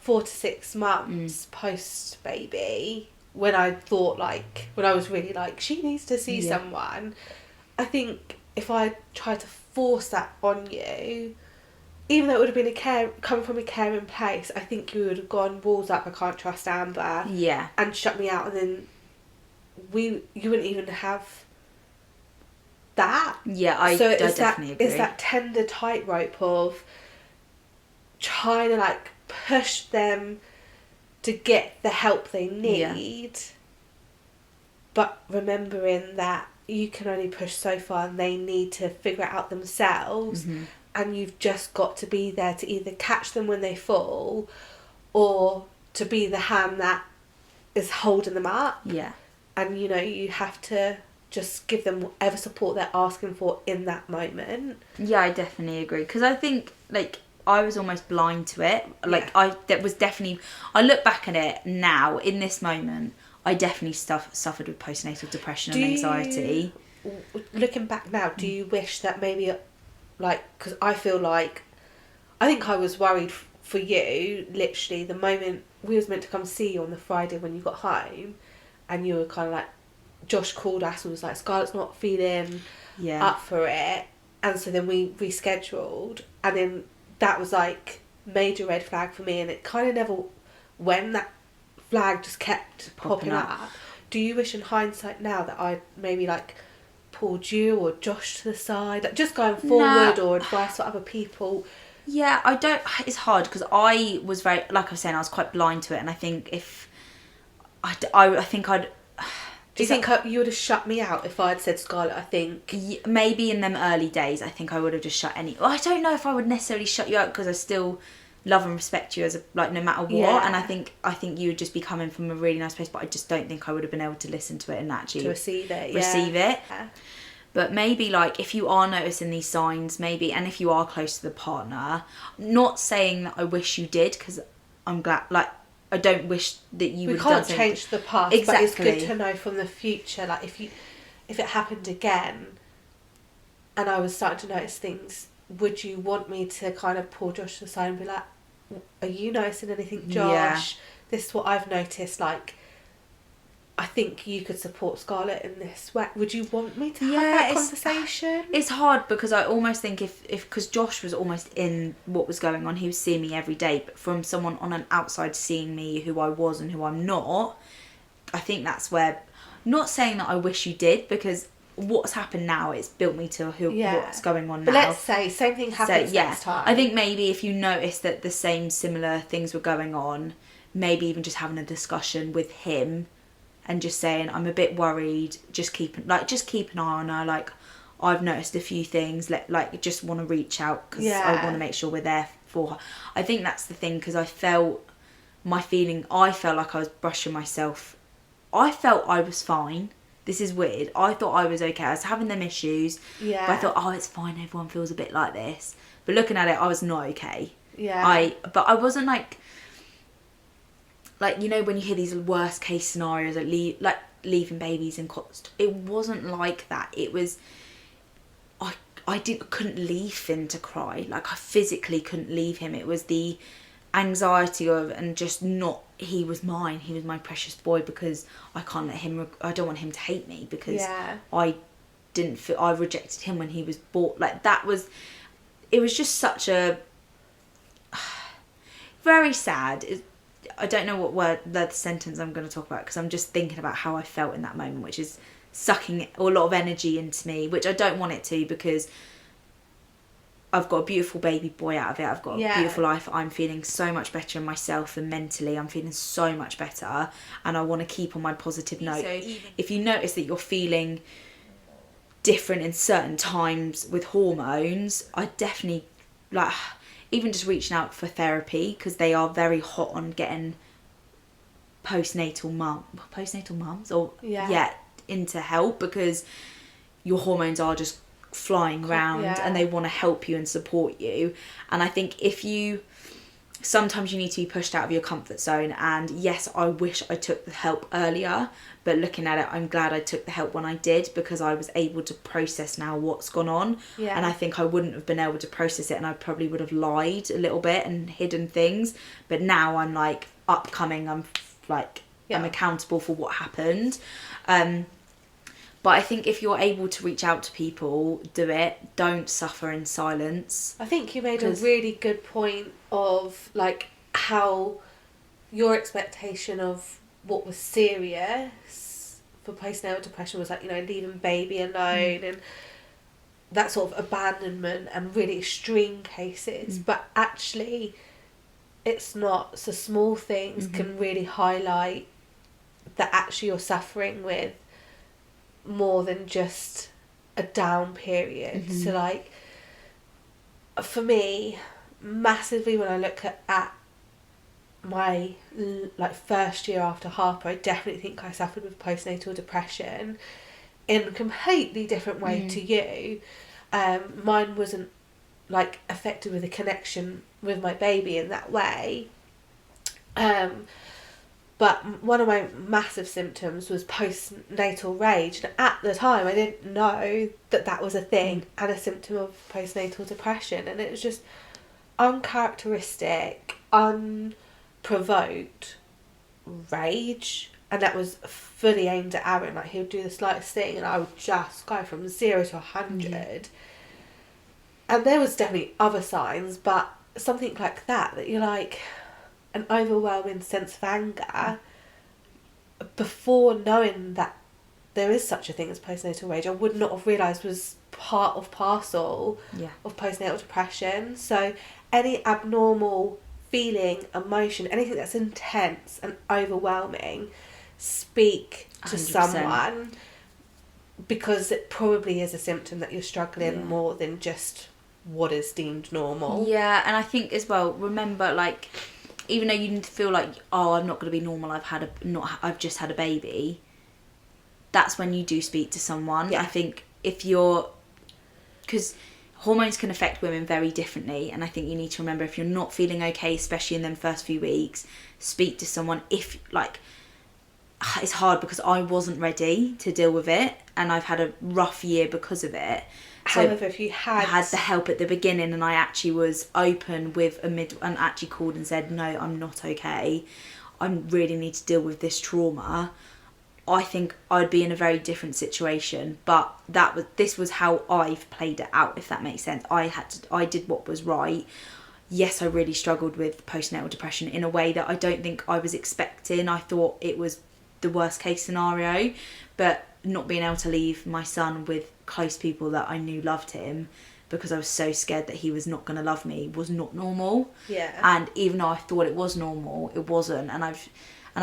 Speaker 1: 4 to 6 months post baby, when I was really like, she needs to see someone, I think if I tried to force that on you, even though it would have been coming from a caring place, I think you would have gone walls up, I can't trust Amber.
Speaker 2: Yeah.
Speaker 1: And shut me out, and then you wouldn't even have that.
Speaker 2: Yeah, I definitely agree.
Speaker 1: It's that tender tightrope of trying to like push them to get the help they need, but remembering that you can only push so far and they need to figure it out themselves. And you've just got to be there to either catch them when they fall, or to be the hand that is holding them up.
Speaker 2: Yeah.
Speaker 1: And you have to just give them whatever support they're asking for in that moment.
Speaker 2: Yeah, I definitely agree, because I think like I was almost blind to it. Like I look back at it now in this moment, I definitely suffered with postnatal depression and anxiety.
Speaker 1: Looking back now, do you wish that maybe, like, because I feel like, I think I was worried for you, literally, the moment we was meant to come see you on the Friday when you got home, and you were kind of like, Josh called us and was like, Scarlett's not feeling up for it, and so then we rescheduled, and then that was like major red flag for me, and it kind of never went. That flag just kept popping up. Do you wish in hindsight now that I'd maybe like pulled you or Josh to the side, like just going forward, or advice for other people?
Speaker 2: Yeah, I don't. It's hard because I was very, like I was saying, I was quite blind to it, and I think if I think I'd.
Speaker 1: Do you think you would have shut me out if I had said, Scarlet, I think?
Speaker 2: Maybe in them early days, I think I would have just shut I don't know if I would necessarily shut you out, because I still love and respect you as no matter what.
Speaker 1: Yeah.
Speaker 2: And I think you would just be coming from a really nice place, but I just don't think I would have been able to listen to it and actually
Speaker 1: to receive it.
Speaker 2: Yeah. But maybe like if you are noticing these signs, maybe, and if you are close to the partner, not saying that I wish you did, because I'm glad, like, I don't wish that you would have done something.
Speaker 1: We can't change the past,
Speaker 2: exactly.
Speaker 1: But it's good to know from the future, like if it happened again and I was starting to notice things, would you want me to kind of pull Josh to the side and be like, are you noticing anything, Josh?
Speaker 2: Yeah.
Speaker 1: This is what I've noticed, like, I think you could support Scarlet in this way. Would you want me to have that conversation?
Speaker 2: It's hard, because I almost think because Josh was almost in what was going on, he was seeing me every day, but from someone on an outside seeing me, who I was and who I'm not, I think that's where, not saying that I wish you did, because what's happened now, it's built me to what's going on now.
Speaker 1: But let's say same thing happens next time.
Speaker 2: I think maybe if you notice that the same similar things were going on, maybe even just having a discussion with him and just saying, I'm a bit worried, just keep an eye on her, like, I've noticed a few things, just want to reach out because I want to make sure we're there for her. I think that's the thing, because I felt like I was brushing myself. I felt I was fine. This is weird. I thought I was okay. I was having them issues.
Speaker 1: Yeah.
Speaker 2: But I thought, oh, it's fine. Everyone feels a bit like this. But looking at it, I was not okay.
Speaker 1: Yeah.
Speaker 2: But I wasn't like, you know, when you hear these worst case scenarios, like leaving babies and cots. It wasn't like that. It was, I couldn't leave Finn to cry. Like, I physically couldn't leave him. It was the anxiety of, and just not, he was mine, he was my precious boy, because I can't let him, I don't want him to hate me, because I rejected him when he was born. Like, it was just such a very sad, I don't know what word, the sentence I'm going to talk about, because I'm just thinking about how I felt in that moment, which is sucking a lot of energy into me, which I don't want it to, because I've got a beautiful baby boy out of it. I've got a beautiful life. I'm feeling so much better in myself, and mentally I'm feeling so much better, and I want to keep on my positive note. So if you notice that you're feeling different in certain times with hormones, I definitely, like, even just reaching out for therapy, because they are very hot on getting postnatal mums into help, because your hormones are just flying around and they want to help you and support you. And I think sometimes you need to be pushed out of your comfort zone, and yes, I wish I took the help earlier, but looking at it, I'm glad I took the help when I did, because I was able to process now what's gone on. And I think I wouldn't have been able to process it, and I probably would have lied a little bit and hidden things, but now I'm like upcoming, I'm accountable for what happened. But I think if you're able to reach out to people, do it. Don't suffer in silence.
Speaker 1: I think you made a really good point of, like, how your expectation of what was serious for postnatal depression was, like, you know, leaving baby alone and that sort of abandonment and really extreme cases. But actually, it's not. So small things can really highlight that actually you're suffering with more than just a down period. So, like, for me, massively, when I look at my first year after Harper, I definitely think I suffered with postnatal depression in a completely different way to you. Mine wasn't like affected with a connection with my baby in that way. But one of my massive symptoms was postnatal rage. And at the time, I didn't know that was a thing and a symptom of postnatal depression. And it was just uncharacteristic, unprovoked rage. And that was fully aimed at Aaron. Like, he would do the slightest thing and I would just go from 0 to 100. And there was definitely other signs, but something like that you're like, an overwhelming sense of anger, before knowing that there is such a thing as postnatal rage, I would not have realised was part of parcel of postnatal depression. So any abnormal feeling, emotion, anything that's intense and overwhelming, speak to 100%. Someone, because it probably is a symptom that you're struggling more than just what is deemed normal.
Speaker 2: Yeah, and I think as well, remember, like, even though you feel like, oh, I'm not going to be normal, I've just had a baby, that's when you do speak to someone. I think because hormones can affect women very differently, and I think you need to remember, if you're not feeling okay, especially in them first few weeks, speak to someone. If, like, it's hard because I wasn't ready to deal with it, and I've had a rough year because of it.
Speaker 1: However, if you had
Speaker 2: the help at the beginning, and I actually was open with and actually called and said, no, I'm not okay, I really need to deal with this trauma, I think I'd be in a very different situation. But this was how I've played it out, if that makes sense. I did what was right. Yes, I really struggled with postnatal depression in a way that I don't think I was expecting. I thought it was the worst case scenario, but not being able to leave my son with close people that I knew loved him because I was so scared that he was not going to love me was not normal.
Speaker 1: Yeah.
Speaker 2: And even though I thought it was normal, it wasn't. And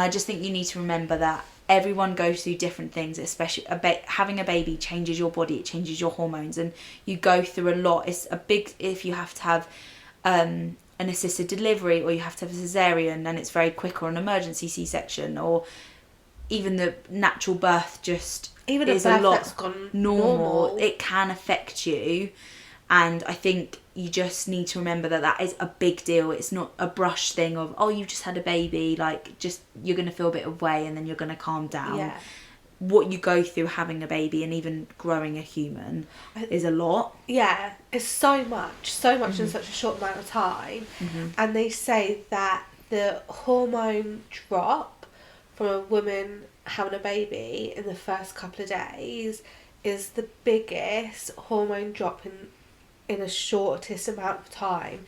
Speaker 2: I just think you need to remember that everyone goes through different things, especially having a baby changes your body, it changes your hormones, and you go through a lot. It's a big, if you have to have an assisted delivery or you have to have a cesarean and it's very quick, or an emergency C-section, or even the natural birth just
Speaker 1: even
Speaker 2: is
Speaker 1: a
Speaker 2: a lot
Speaker 1: that's gone
Speaker 2: normal. It can affect you. And I think you just need to remember that is a big deal. It's not a brush thing of, oh, you've just had a baby, like, just, you're going to feel a bit of way and then you're going to calm down.
Speaker 1: Yeah.
Speaker 2: What you go through having a baby and even growing a human is a lot.
Speaker 1: Yeah, it's so much in such a short amount of time. And they say that the hormone drop from a woman having a baby in the first couple of days is the biggest hormone drop in a shortest amount of time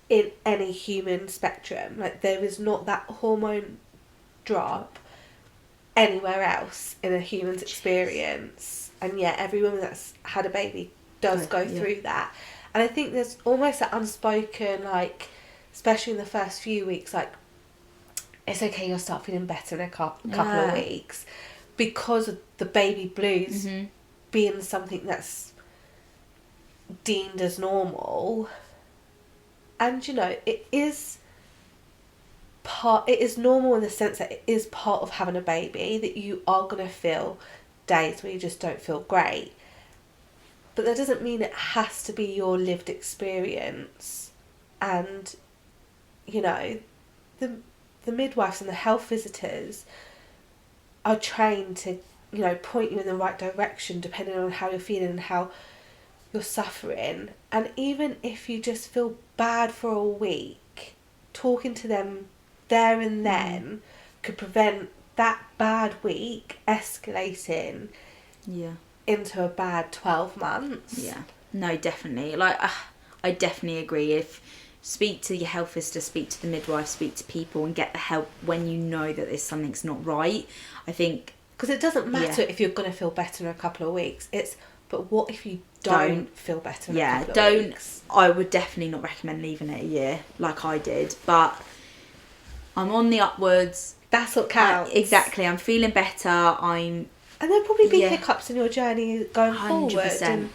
Speaker 1: in any human spectrum. Like, there is not that hormone drop anywhere else in a human's experience, and yet every woman that's had a baby does go through that. And I think there's almost that unspoken, like, especially in the first few weeks, like, it's okay, you'll start feeling better in a couple of weeks, because of the baby blues being something that's deemed as normal. And, you know, it is normal in the sense that it is part of having a baby, that you are going to feel days where you just don't feel great, but that doesn't mean it has to be your lived experience. And, you know, the midwives and the health visitors are trained to, you know, point you in the right direction depending on how you're feeling and how you're suffering. And even if you just feel bad for a week, talking to them there and then could prevent that bad week escalating into a bad 12 months.
Speaker 2: Yeah, no, definitely. Like, I definitely agree. If speak to your health visitor, speak to the midwife, speak to people, and get the help when you know that there's something's not right. I think,
Speaker 1: because it doesn't matter if you're going to feel better in a couple of weeks. But what if you don't feel better in a couple of weeks?
Speaker 2: I would definitely not recommend leaving it a year like I did, but I'm on the upwards.
Speaker 1: That's what counts.
Speaker 2: Exactly. I'm feeling better. And
Speaker 1: there'll probably be hiccups in your journey going
Speaker 2: 100%.
Speaker 1: forward. And,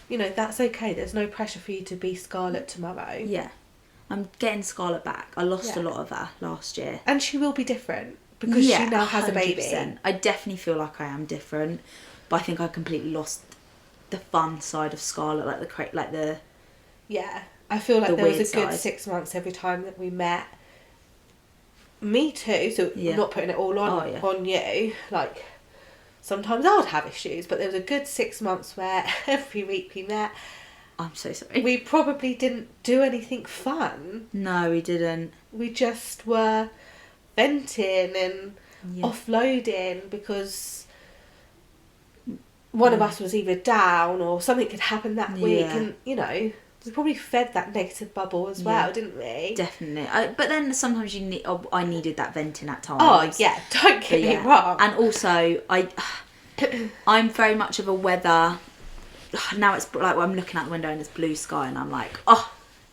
Speaker 1: you know, that's okay. There's no pressure for you to be Scarlet tomorrow.
Speaker 2: Yeah. I'm getting Scarlet back. I lost a lot of her last year.
Speaker 1: And she will be different because she now has
Speaker 2: 100%.
Speaker 1: a baby.
Speaker 2: I definitely feel like I am different, but I think I completely lost the fun side of Scarlet, like the
Speaker 1: Yeah. I feel like there was a good
Speaker 2: side.
Speaker 1: 6 months every time that we met. Me too, so I'm not putting it all on you. Like, sometimes I would have issues, but there was a good 6 months where every week we met.
Speaker 2: I'm so sorry.
Speaker 1: We probably didn't do anything fun.
Speaker 2: No, we didn't.
Speaker 1: We just were venting and offloading because one of us was either down or something could happen that week, and, you know, we probably fed that negative bubble as well, didn't we?
Speaker 2: Definitely. But then sometimes I needed that venting at times.
Speaker 1: Oh yeah, don't get me wrong.
Speaker 2: And also, I'm very much of a weather. Now it's like I'm looking out the window and it's blue sky, and I'm like,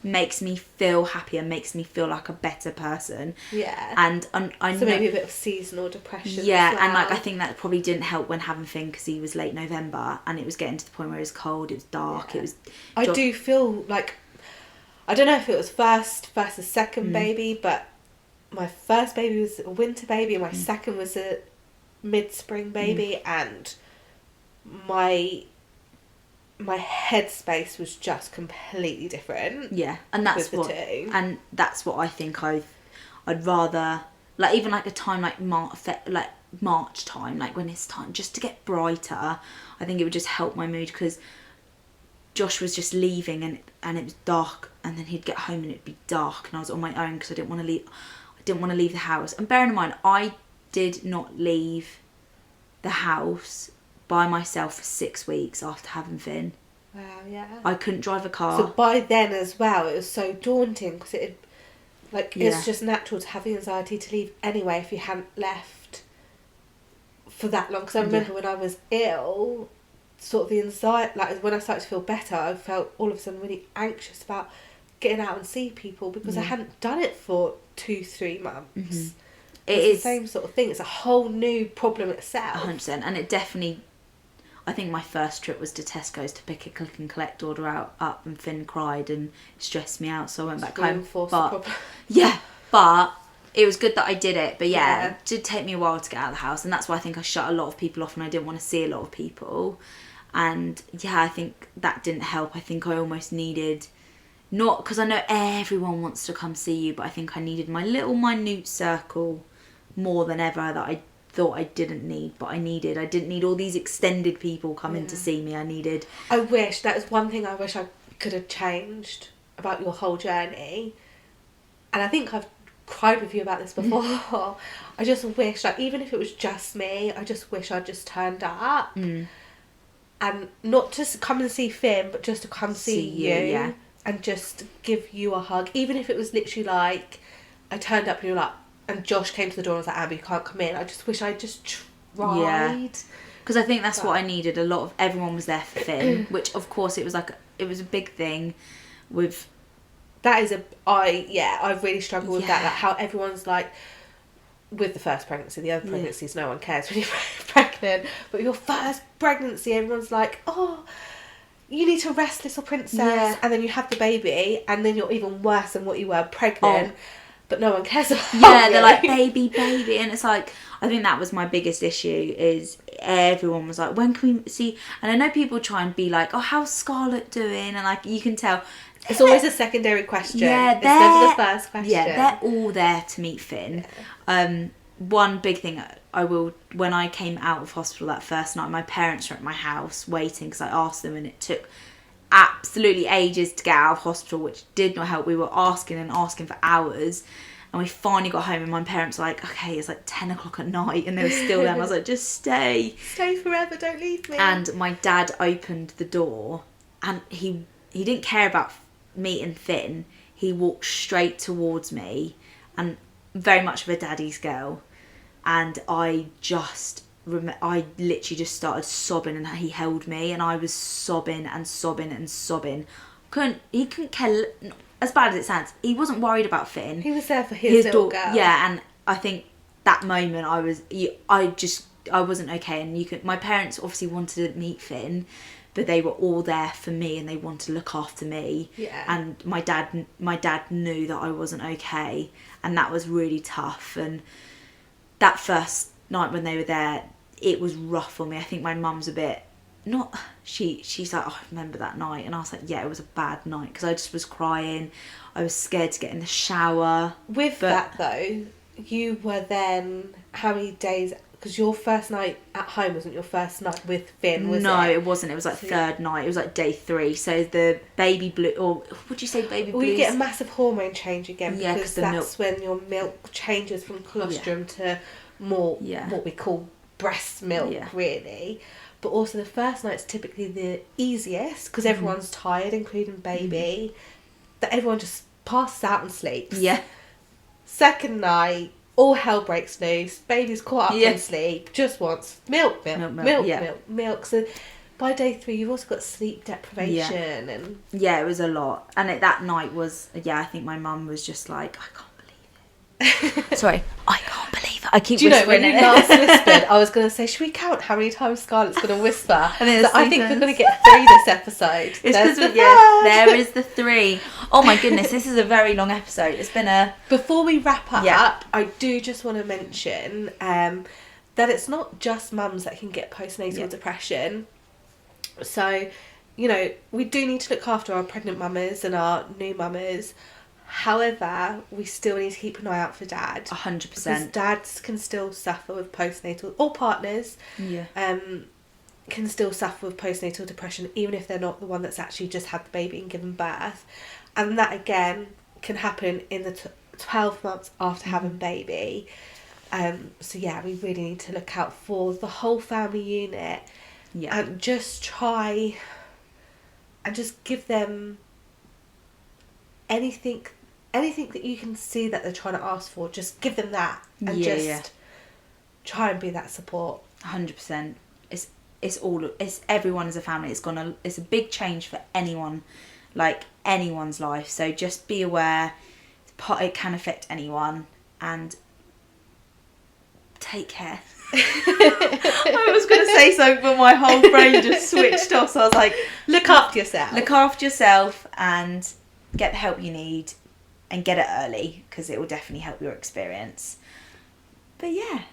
Speaker 2: makes me feel happier, makes me feel like a better person.
Speaker 1: Yeah.
Speaker 2: And I know,
Speaker 1: so maybe a bit of seasonal depression.
Speaker 2: Yeah,
Speaker 1: as well.
Speaker 2: and like I think that probably didn't help when having Finn, because he was late November and it was getting to the point where it was cold, it was dark, it was.
Speaker 1: I do feel like, I don't know if it was first versus second baby, but my first baby was a winter baby and my second was a mid-spring baby, and my headspace was just completely different.
Speaker 2: Yeah, and that's what I think I'd rather, like, even like a time like March time, like when it's time just to get brighter, I think it would just help my mood, because Josh was just leaving and it was dark, and then he'd get home and it'd be dark and I was on my own because I didn't want to leave the house. And bearing in mind, I did not leave the house by myself for 6 weeks after having Finn.
Speaker 1: Wow, yeah.
Speaker 2: I couldn't drive a car.
Speaker 1: So by then as well, it was so daunting, because it's just natural to have the anxiety to leave anyway if you hadn't left for that long. Because I remember when I was ill, sort of the anxiety, like when I started to feel better, I felt all of a sudden really anxious about getting out and see people because I hadn't done it for 2-3 months. It's the same sort of thing. It's a whole new problem itself.
Speaker 2: 100%. And it definitely, I think my first trip was to Tesco's to pick a click and collect order up, and Finn cried and stressed me out, so I went back home. But it was good that I did it. But it did take me a while to get out of the house, and that's why I think I shut a lot of people off and I didn't want to see a lot of people. And I think that didn't help. I think I almost needed, not because I know everyone wants to come see you, but I think I needed my little minute circle more than ever that I thought I didn't need, but I didn't need all these extended people coming to see me.
Speaker 1: I wish, that is one thing I wish I could have changed about your whole journey. And I think I've cried with you about this before. I just wish, like, even if it was just me, I just wish I'd just turned up. And not just come and see Finn, but just to come see you and just give you a hug. Even if it was literally like, I turned up and you're like, and Josh came to the door and was like, Abby, you can't come in. I just wish I just tried. Yeah.
Speaker 2: Because I think that's what I needed. Everyone was there for Finn, which of course it was a big thing with...
Speaker 1: That is I really struggle with that. Like how everyone's like, with the first pregnancy, the other pregnancies, no one cares when you're pregnant. But your first pregnancy, everyone's like, oh, you need to rest, little princess. Yeah. And then you have the baby, and then you're even worse than what you were pregnant. But no one cares about you.
Speaker 2: They're like, baby. And it's like, I think that was my biggest issue, is everyone was like, when can we see... And I know people try and be like, oh, how's Scarlet doing? And like, you can tell...
Speaker 1: It's always a secondary question. Yeah, it's never the first question.
Speaker 2: Yeah, they're all there to meet Finn. Yeah. One big thing when I came out of hospital that first night, my parents were at my house waiting because I asked them, and it took absolutely ages to get out of hospital, which did not help. We were asking for hours, and we finally got home, and my parents were like, okay, it's like 10 o'clock at night, and they were still there, and I was like, just stay
Speaker 1: forever, don't leave me.
Speaker 2: And my dad opened the door, and he didn't care about me and Finn. He walked straight towards me, and very much of a daddy's girl, and I literally just started sobbing, and he held me, and I was sobbing and sobbing and sobbing. He couldn't care, as bad as it sounds, he wasn't worried about Finn.
Speaker 1: He was there for his little girl.
Speaker 2: Yeah, and I think that moment I wasn't okay, and my parents obviously wanted to meet Finn, but they were all there for me, and they wanted to look after me.
Speaker 1: Yeah.
Speaker 2: And my dad knew that I wasn't okay, and that was really tough. And that first night when they were there, it was rough for me. I think my mum's a bit... She's like, oh, I remember that night. And I was like, yeah, it was a bad night, because I just was crying. I was scared to get in the shower.
Speaker 1: That, though, you were then... How many days... Because your first night at home wasn't your first night with Finn, was it?
Speaker 2: No, it wasn't. It was like third night. It was like day 3. So the baby blue... Or would you say baby blues?
Speaker 1: Well, you get a massive hormone change again, because that's when your milk changes from colostrum to more what we call breast milk, really. But also the first night's typically the easiest, because everyone's tired, including baby, that everyone just passes out and sleeps.
Speaker 2: Yeah.
Speaker 1: Second night, all hell breaks loose. Baby's caught up in sleep, just wants milk. So by day 3, you've also got sleep deprivation. And
Speaker 2: it was a lot. And that night was, I think my mum was just like, I can't believe it. Sorry, I can't believe it. I keep whispering.
Speaker 1: When you last whispered, I was going to say, should we count how many times Scarlett's going to whisper? I think we're going to get 3 this episode.
Speaker 2: It's because there is the 3. Oh my goodness, this is a very long episode. It's been a...
Speaker 1: Before we wrap up, I do just want to mention that it's not just mums that can get postnatal depression. So, we do need to look after our pregnant mamas and our new mamas. However, we still need to keep an eye out for dad.
Speaker 2: 100%.
Speaker 1: Because dads can still suffer with postnatal, or partners can still suffer with postnatal depression, even if they're not the one that's actually just had the baby and given birth. And that, again, can happen in the 12 months after having baby. So, we really need to look out for the whole family unit. Yeah. And just try and just give them anything that you can see that they're trying to ask for. Just give them that, and try and be that support.
Speaker 2: 100%. It's everyone as a family. It's a big change for anyone, like anyone's life. So just be aware, it can affect anyone, and take care. I was going to say something, but my whole brain just switched off. So I was like,
Speaker 1: look after yourself.
Speaker 2: Look after yourself and get the help you need, and get it early, because it will definitely help your experience. But yeah,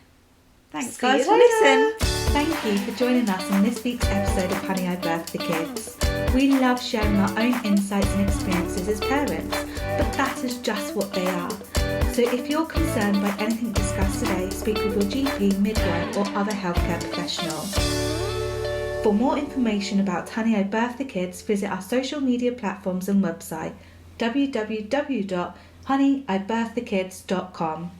Speaker 2: thanks guys for listening.
Speaker 3: Thank you for joining us in this week's episode of Honey, I Birthed the Kids. We love sharing our own insights and experiences as parents, but that is just what they are. So if you're concerned by anything discussed today, speak with your GP, midwife or other healthcare professional. For more information about Honey, I Birthed the Kids, visit our social media platforms and website www.honeyiBirthedTheKids.com.